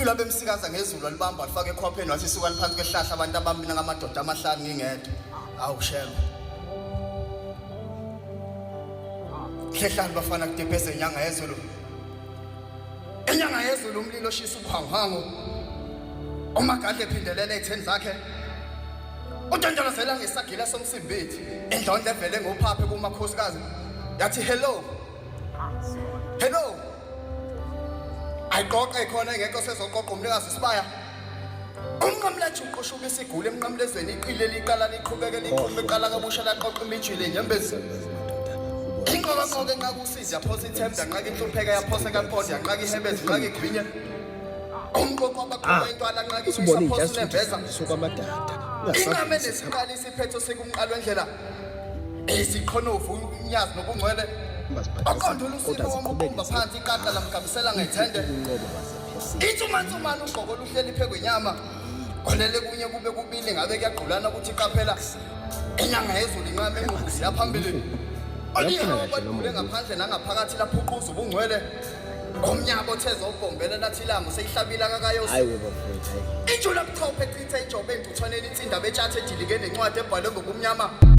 Hlula bemsikaza ngezulu alibamba alifaka ekhwapheni wathi suka liphansi kwehlahla abantu abambina ngamadoda amahlanu ngingedwa. Awu shema. Hlehlani bafana kudebheze inyanga yezulu. Inyanga yezulu umlilo oshisa ubuhanguhangu. Umagadle ephindelela ezitheni zakhe. Untondolozela ngesagila somsimbithi. Indlondlo evele ngophaphe kumakhosikazi. Yathi hello. Hello. Ayiqoqa ikhona engekho sezoqoqa umnikazi isibaya. Umnqamlathi uqoshuka isigule emnqamlezweni iqile liqala liqhubeke liqhubeke iqala kabusha laqoqa imijile nyembezi. Inqoba qonke nqa kusiza yaphosa ithemba nqa inhlupheka yaphosa kaPhondi yanqa ihebezi nqa igwinya. Umqoqo abaqoqa intwala nqa isiphosa nembeza suka amadada. Ingame nesiqali isiphetho sekumqalo endlela. Isiqhonovu unyazi nobungcwele. Aqonda ulusiko womqumba phansi iqaqa lamgabisela ngethende. Ithumansumana ugqoko luhleli phekwe inyama. Olele kunye kube kubili ngabe kuyaqulana ukuthi qaphela. Inyanga yezulu inqame enqubuzi yaphambili. Oliyo badule ngaphandle nangaphakathi laphuquza ubungcwele. Omnyama otheza ubombele lathi ilanga seyihlabila kakayosi. Hayi webafowethu hayi. Ijula buchophe echitha ijobe entuthwaneni itsinda betshathe ejilike nencwadi ebhalwe ngokumnyama.